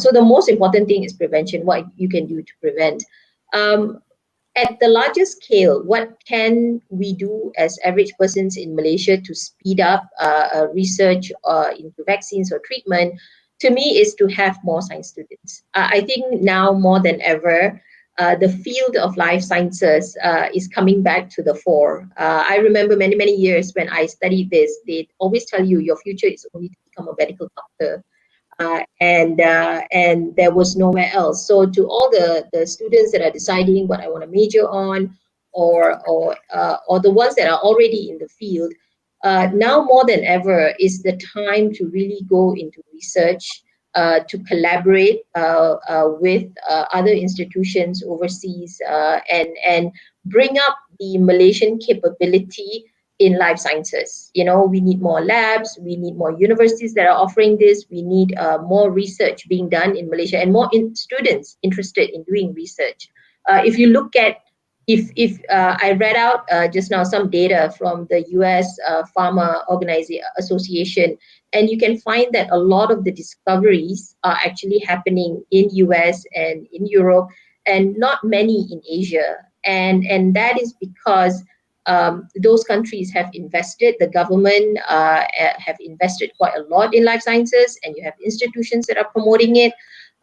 So the most important thing is prevention, what you can do to prevent. At the larger scale, what can we do as average persons in Malaysia to speed up research into vaccines or treatment? To me, is to have more science students. I think now more than ever, the field of life sciences is coming back to the fore. I remember many years when I studied this, they always tell you your future is only to become a medical doctor. And there was nowhere else. So to all the students that are deciding what I want to major on, or the ones that are already in the field, now more than ever is the time to really go into research, to collaborate with other institutions overseas, and bring up the Malaysian capability in life sciences. We need more labs, we need more universities that are offering this, we need more research being done in Malaysia, and more students interested in doing research. If you look at, if I read out just now some data from the US Pharma Association, and you can find that a lot of the discoveries are actually happening in US and in Europe, and not many in Asia. And that is because those countries have invested, the government have invested quite a lot in life sciences, and you have institutions that are promoting it.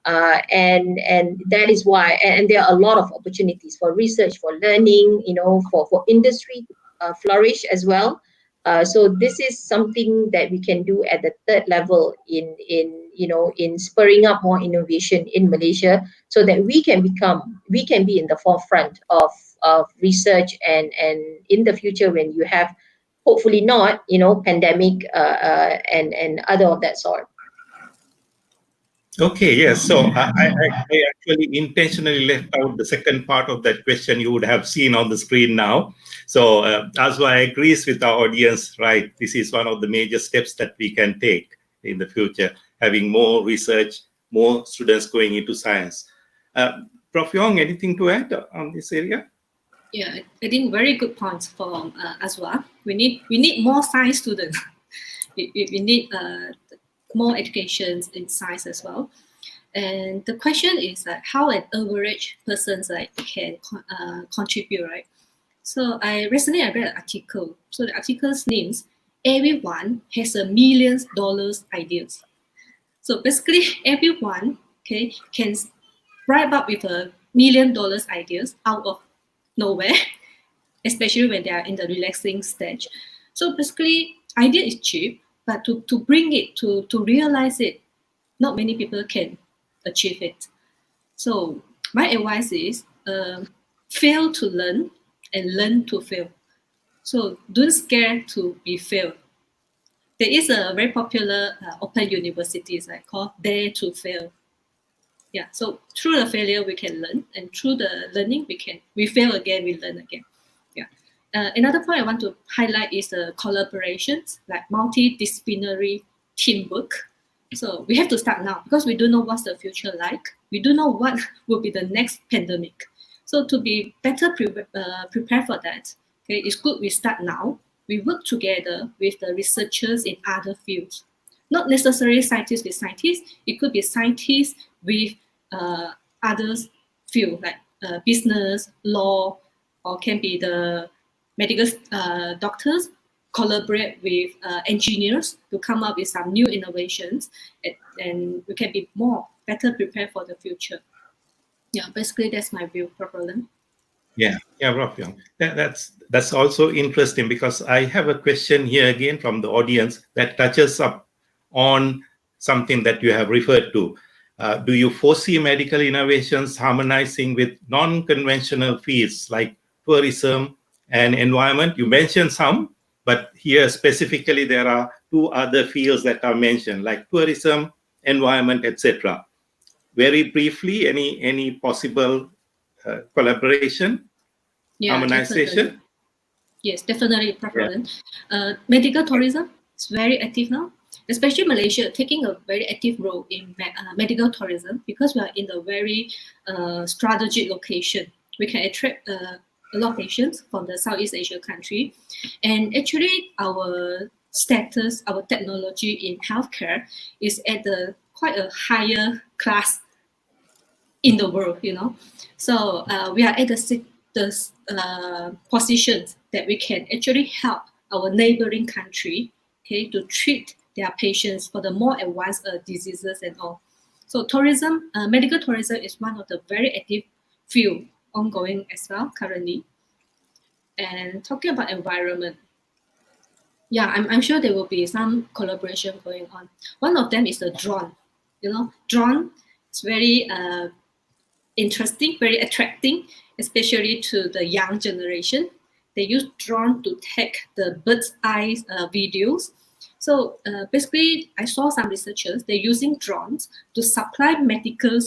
And that is why, and there are a lot of opportunities for research, for learning, for industry to flourish as well. So this is something that we can do at the third level in spurring up more innovation in Malaysia, so that we can be in the forefront of research, and in the future, when you have, hopefully not, pandemic and other of that sort. Okay, yes. So I actually intentionally left out the second part of that question you would have seen on the screen now. So Azwa agrees with our audience, right? This is one of the major steps that we can take in the future, having more research, more students going into science. Prof. Yong, anything to add on this area? Yeah, I think very good points from Azwa. We need more science students. we need more education in science as well. And the question is how an average person can contribute, right? So recently I read an article. So the article's names, everyone has $1 million ideas. So basically everyone can bribe up with $1 million ideas out of nowhere, especially when they are in the relaxing stage. So basically idea is cheap, but to bring it, to realize it, not many people can achieve it. So my advice is fail to learn and learn to fail. So don't scare to be failed. There is a very popular open universities called Dare to Fail. Yeah, so through the failure we can learn, and through the learning we fail again, we learn again. Yeah. Another point I want to highlight is the collaborations, like multidisciplinary teamwork. So we have to start now, because we don't know what's the future like. We don't know what will be the next pandemic. So to be better prepared for that, it's good we start now. We work together with the researchers in other fields. Not necessarily scientists with scientists. It could be scientists with other fields, like business, law, or can be the medical doctors, collaborate with engineers to come up with some new innovations, and we can be better prepared for the future. Yeah, basically that's my view, Prof. Roland. Yeah, Prof. Yong. That's also interesting, because I have a question here again from the audience that touches up on something that you have referred to. Do you foresee medical innovations harmonizing with non-conventional fields like tourism and environment? You mentioned some, but here specifically there are two other fields that are mentioned, like tourism, environment, etc. Very briefly, any possible collaboration, harmonization? Definitely. Yes, definitely, Prof. Roland. Medical tourism is very active now, especially Malaysia taking a very active role in medical tourism, because we are in a very strategic location. We can attract a lot of patients from the Southeast Asia country, and actually our status, our technology in healthcare is at quite a higher class in the world, So we are at the position that we can actually help our neighboring country, okay, to treat their patients for the more advanced diseases and all. So tourism, medical tourism is one of the very active field ongoing as well currently. And talking about environment, yeah, I'm sure there will be some collaboration going on. One of them is the drone. Drone is very interesting, very attracting, especially to the young generation. They use drone to take the bird's eye videos. So basically, I saw some researchers, they're using drones to supply medical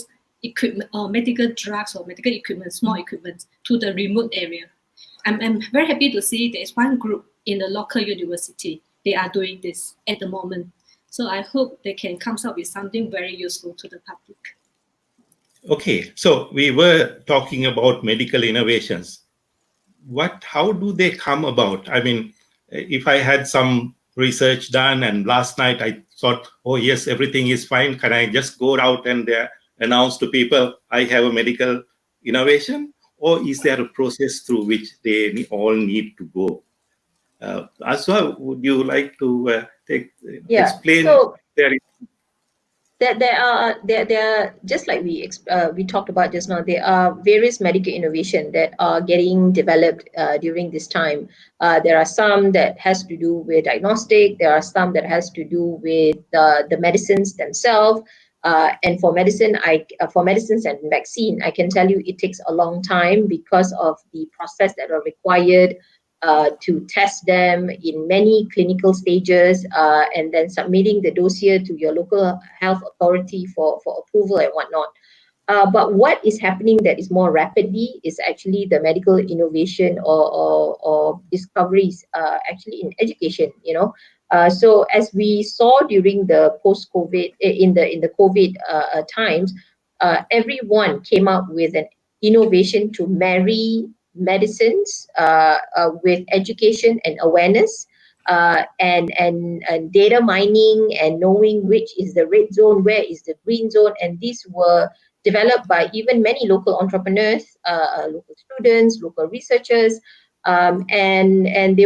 equipment or medical drugs or medical equipment, small equipment, to the remote area. I'm very happy to see there's one group in the local university. They are doing this at the moment. So I hope they can come up with something very useful to the public. Okay, so we were talking about medical innovations. How do they come about? I mean, if I had some research done and last night I thought, oh yes, everything is fine, can I just go out and announce to people I have a medical innovation? Or is there a process through which they all need to go? Aswa, would you like to explain? So there are just like we talked about just now. There are various medical innovation that are getting developed during this time. There are some that has to do with diagnostic. There are some that has to do with the medicines themselves. And for medicines and vaccine, I can tell you it takes a long time because of the process that are required to test them in many clinical stages and then submitting the dossier to your local health authority for approval and whatnot. But what is happening that is more rapidly is actually the medical innovation or discoveries actually in education, So as we saw during the post-COVID, in the COVID times, everyone came up with an innovation to marry medicines with education and awareness and data mining and knowing which is the red zone, where is the green zone, and these were developed by even many local entrepreneurs, local students, local researchers, and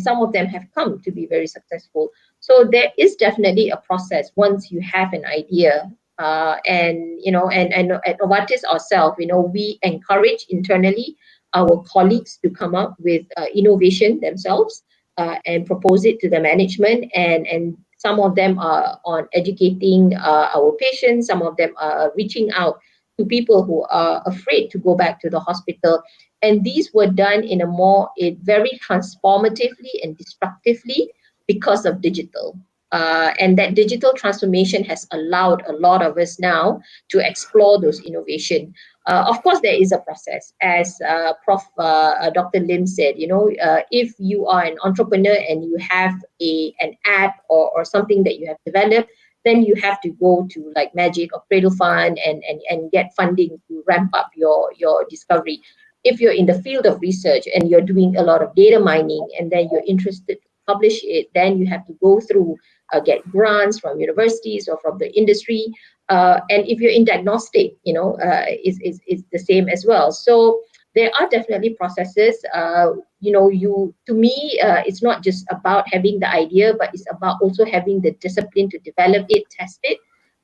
some of them have come to be very successful. So there is definitely a process once you have an idea. And at Novartis ourselves, we encourage internally our colleagues to come up with innovation themselves and propose it to the management, and some of them are on educating our patients, some of them are reaching out to people who are afraid to go back to the hospital, and these were done in a very transformatively and disruptively because of digital. And that digital transformation has allowed a lot of us now to explore those innovation. Of course, there is a process, as Dr. Lim said. If you are an entrepreneur and you have an app or something that you have developed, then you have to go to like Magic or Cradle Fund and get funding to ramp up your discovery. If you're in the field of research and you're doing a lot of data mining and then you're interested to publish it, then you have to go through get grants from universities or from the industry. And if you're in diagnostic, it's the same as well. So there are definitely processes. To me, it's not just about having the idea, but it's about also having the discipline to develop it, test it,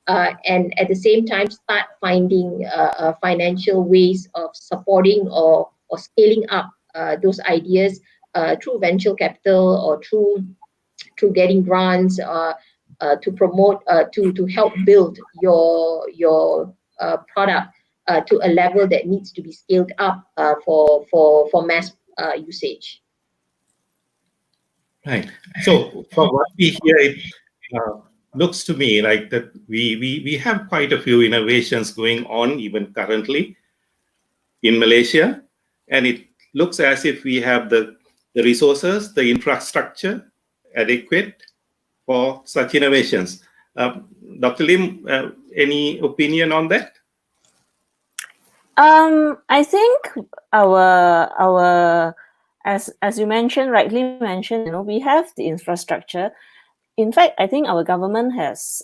and at the same time start finding financial ways of supporting or scaling up those ideas through venture capital or through getting grants to promote to help build your product to a level that needs to be scaled up for mass usage. Right. So from what we hear, it looks to me like that we have quite a few innovations going on even currently in Malaysia, and it looks as if we have the resources, the infrastructure adequate for such innovations. Dr. Lim, any opinion on that? I think our as you mentioned, rightly mentioned, we have the infrastructure. In fact, I think our government has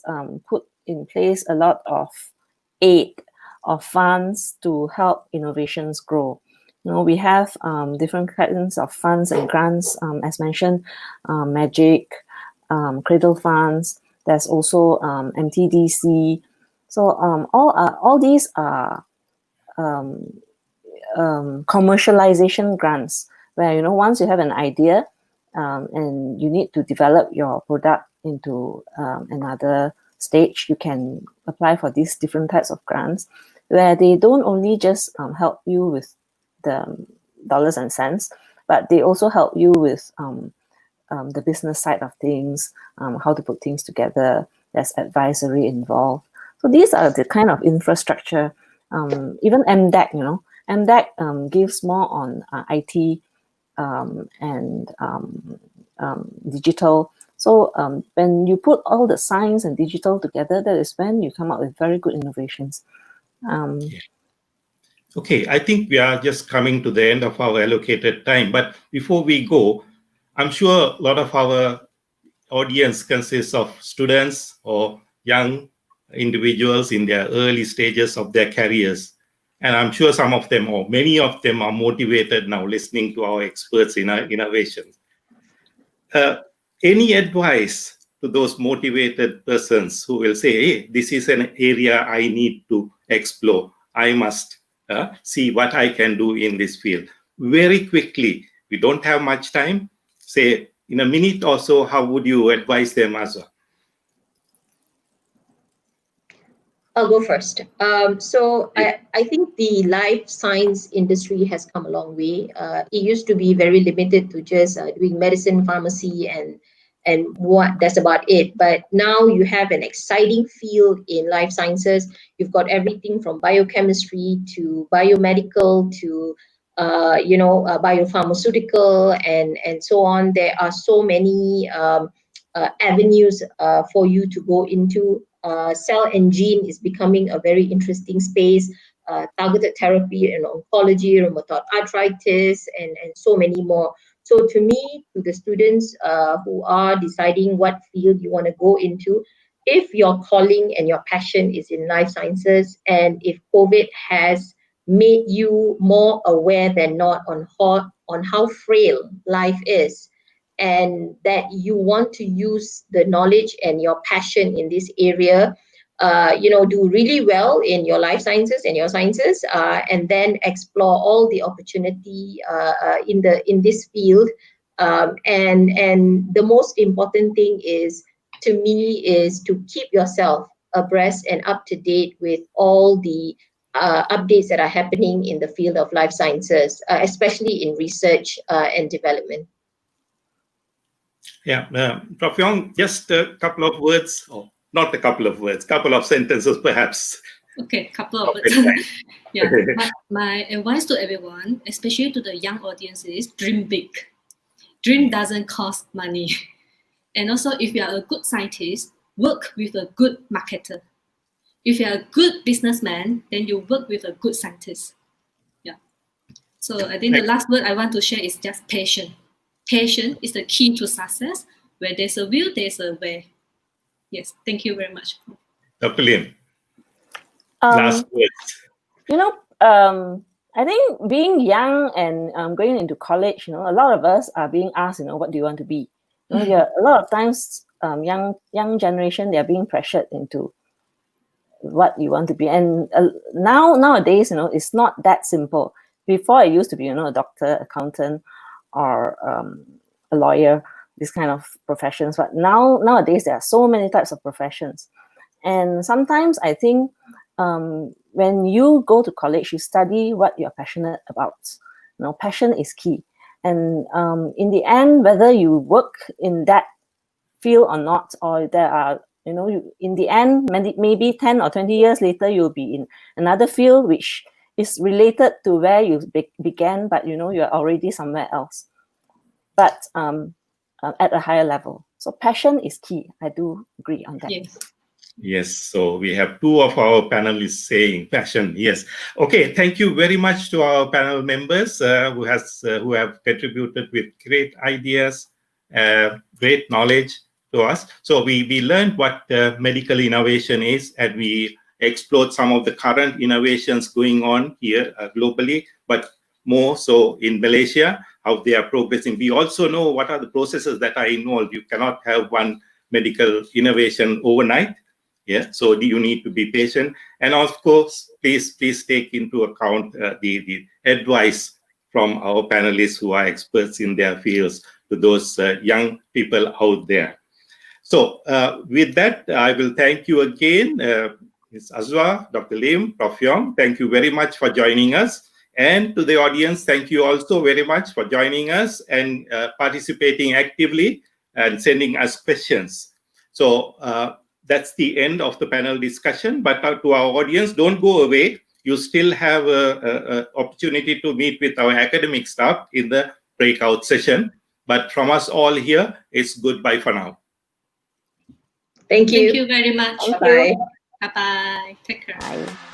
put in place a lot of aid of funds to help innovations grow. We have different kinds of funds and grants, as mentioned, MAGIC, Cradle funds. There's also MTDC. So all these are commercialization grants, where once you have an idea and you need to develop your product into another stage, you can apply for these different types of grants, where they don't only just help you with the dollars and cents, but they also help you with the business side of things, how to put things together. There's advisory involved. So these are the kind of infrastructure. Even MDEC, MDEC gives more on IT and digital. So when you put all the science and digital together, that is when you come up with very good innovations. Okay, I think we are just coming to the end of our allocated time. But before we go, I'm sure a lot of our audience consists of students or young individuals in their early stages of their careers. And I'm sure some of them, or many of them, are motivated now listening to our experts in our innovations. Any advice to those motivated persons who will say, hey, this is an area I need to explore. I must see what I can do in this field. Very quickly, we don't have much time. Say, in a minute or so, how would you advise them, Azwa? I'll go first. I think the life science industry has come a long way. It used to be very limited to just doing medicine, pharmacy, and what that's about it. But now you have an exciting field in life sciences. You've got everything from biochemistry to biomedical to biopharmaceutical and so on. There are so many avenues for you to go into. Cell and gene is becoming a very interesting space. Targeted therapy in oncology, rheumatoid arthritis, and so many more. So to me, to the students who are deciding what field you want to go into, if your calling and your passion is in life sciences, and if COVID has made you more aware than not on how frail life is, and that you want to use the knowledge and your passion in this area, do really well in your life sciences and your sciences, and then explore all the opportunity in this field. And the most important thing is, to me, is to keep yourself abreast and up to date with all the updates that are happening in the field of life sciences, especially in research and development. Yeah, Prof. Yong, just a couple of words, or not a couple of words, couple of sentences perhaps. Okay, couple of words. Yeah, my advice to everyone, especially to the young audience, is dream big. Dream doesn't cost money. And also, if you are a good scientist, work with a good marketer. If you are a good businessman, then you work with a good scientist. Yeah. So I think the last word I want to share is just patience. Patience is the key to success. Where there's a will, there's a way. Yes, thank you very much. Dr. Lim, last words. I think being young and going into college, a lot of us are being asked, what do you want to be? A lot of times, young generation, they are being pressured into what you want to be. And nowadays, it's not that simple. Before, it used to be, a doctor, accountant, or a lawyer, these kind of professions. But nowadays, there are so many types of professions. And sometimes I think when you go to college, you study what you're passionate about. Passion is key. And in the end, whether you work in that field or not, or there are, in the end, maybe 10 or 20 years later, you'll be in another field which is related to where you began, but you're already somewhere else, but at a higher level. So passion is key. I do agree on that. Yes. Yes, so we have two of our panelists saying passion. Yes. Okay, thank you very much to our panel members who have contributed with great ideas, great knowledge to us. So we learned what medical innovation is, and we explored some of the current innovations going on here globally, but more so in Malaysia, how they are progressing. We also know what are the processes that are involved. You cannot have one medical innovation overnight. Yeah, so you need to be patient, and of course, please take into account the advice from our panelists who are experts in their fields to those young people out there. So with that, I will thank you again, Ms. Azwa, Dr. Lim, Prof. Yong. Thank you very much for joining us. And to the audience, thank you also very much for joining us and participating actively and sending us questions. So that's the end of the panel discussion. But to our audience, don't go away. You still have an opportunity to meet with our academic staff in the breakout session. But from us all here, it's goodbye for now. Thank you. Thank you very much. Bye. Bye-bye. Take care. Bye.